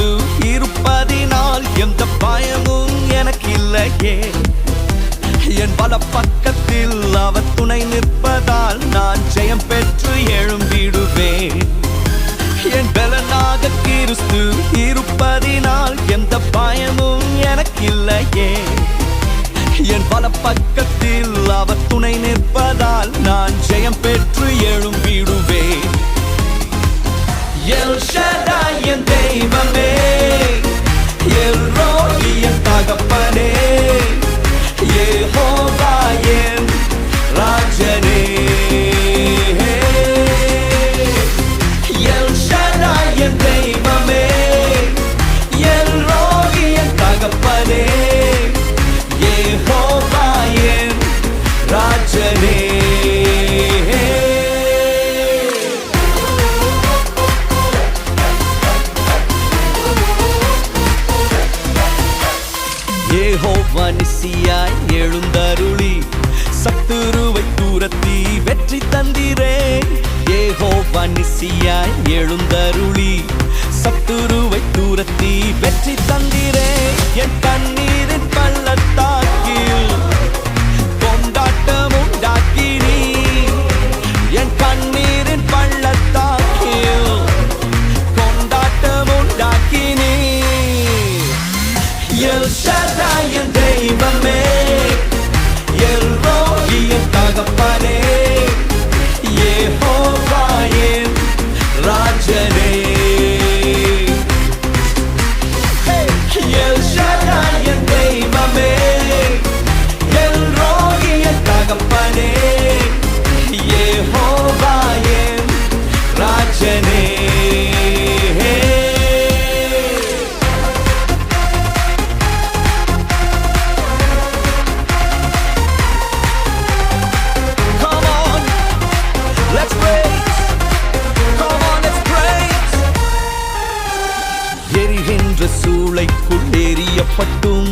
கிறிஸ்து இருப்பதினால் எந்த பயமும் எனக்கு இல்லையே. என் பல பக்கத்தில் அவர் துணை நிற்பதால் நான் ஜெயம் பெற்று எழும்பிடுவேன். என் பலனாக கிறிஸ்து இருப்பதினால் எந்த பயமும் எனக்கு இல்லையே. என் பல பக்கத்தில் அவர் துணை நிற்பதால் நான் ஜெயம் பெற்று எழும்பிடுவேன். எல் ஷடாய் என் தெய்வமே, எல் ரோயி என் தகப்பனே, யெகோவா என் ராஜனே. எல் ஷடாய் என் தெய்வமே, எல் ரோயி என் தகப்பனே, யெகோவா என் ராஜனே. யெகோவா நிசியாய் எழுந்தருளி சத்துருவை துரத்தி வெற்றி தந்திரே. யெகோவா நிசியாய் எழுந்தருளி சத்துருவை துரத்தி வெற்றி தந்திரே. என் கண்ணீரின் பள்ளத்தாக்கில் கொண்டாட்டம் உண்டாக்கினீ. என் கண்ணீரின் பள்ளத்தாக்கில் கொண்டாட்டம் உண்டாக்கினீ. எல் ஷடாய் என் தெய்வமே, எல் ரோயி என் தகப்பனே, யெகோவா என் ராஜனே. எல் ஷடாய் என் தெய்வமே, எல் ரோயி என் தகப்பனே, யெகோவா என் ராஜனே. சூளைக்குள் எரியப்பட்டும்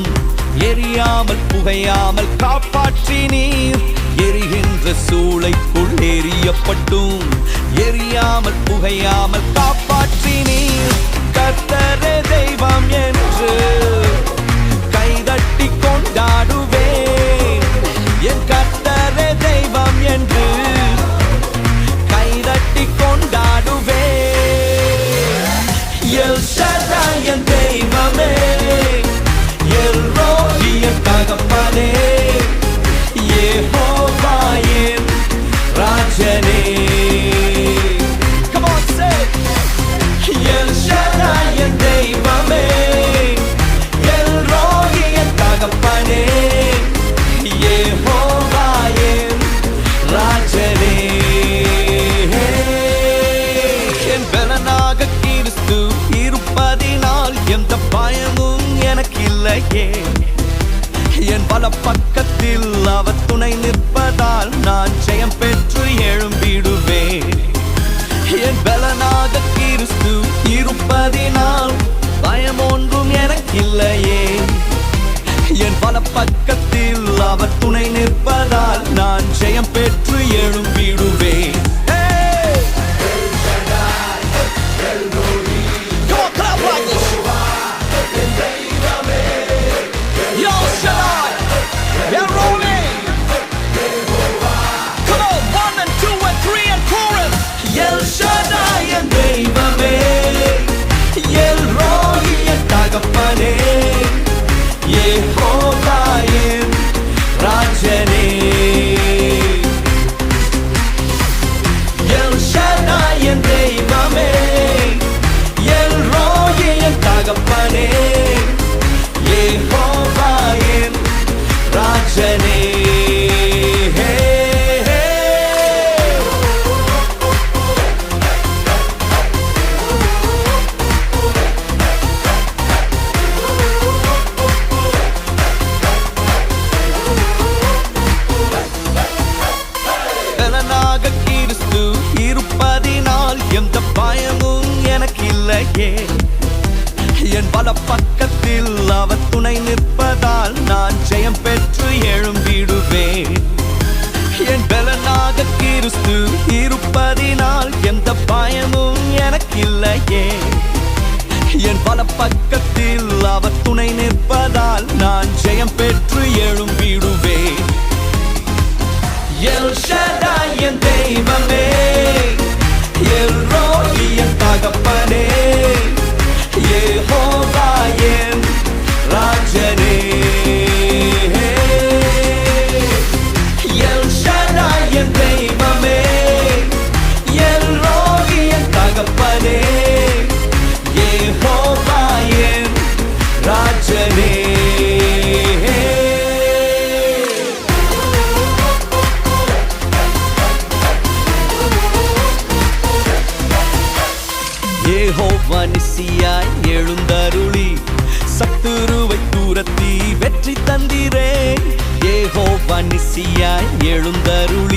எரியாமல் புகையாமல் காப்பாற்றினீர். எரிகின்ற சூளைக்குள் எரியப்பட்டும் எரியாமல் புகையாமல் காப்பாற்றினீர். கர்த்தரே தெய்வம் என்று கைதட்டி கொண்டாடுவேன். என் கர்த்தரே தெய்வம் என்று கைதட்டி கொண்டாடுவேன். எல் ஷடாய் என் தெய்வமே, எல் ரோயி என் தகப்பனே, யெகோவா என் ராஜனே. Come on, say El Shaddai என் தெய்வமே, எல் ரோயி என் தகப்பனே, யெகோவா என் ராஜனே. என் பலனாக கிறிஸ்து இருப்பதினால் எந்த பயமும் எனக்கு இல்லையே. என் பல பக்கத்தில் அவர் துணை நிற்பதால் நான் ஜெயம் பெற்று எழும்பிடுவேன். என் பலனாக கிறிஸ்து இருப்பதினால் பயம் ஒன்றும் எனக்கு இல்லையே. என் பல பக்கத்தில் அவர் துணை நிற்பதால் நான் ஜெயம் பெற்று எழும்பிடுவேன். எல் ஷடாய் என் தெய்வமே, எல் ரோயி என் தகப்பனே, யெகோவா என் ராஜனே. எல் ஷடாய் என் தெய்வமே, எல் ரோயி என் தகப்பனே, யெகோவா என் ராஜனே. கிறிஸ்து இருப்பதினால் எந்த பயமும் எனக்கு இல்லையே. என் பல பக்கத்தில் அவர் துணை நிற்பதால் நான் ஜெயம் பெற்று எழும்பிடுவேன். என் பலனாக கிறிஸ்து இருப்பதினால் எந்த பயமும் எனக்கு இல்லையே. என் பல வலப்பக்கத்தில் அவர் துணை நிற்பதால் நான் ஜெயம் பெற்று எழும்பிடுவேன். எல் ஷடாய் என் தெய்வமே, எல் ரோயி என் தகப்பனே, யெகோவா என் ராஜனே. எல் ஷடாய் என் தெய்வமே, எல் ரோயி என் தகப்பனே, யெகோவா என் ராஜனே. யெகோவா நிசியாய் எழுந்தருளி சத்துருவை துரத்தி வெற்றி தந்திரே. யெகோவா நிசியாய் எழுந்தருளி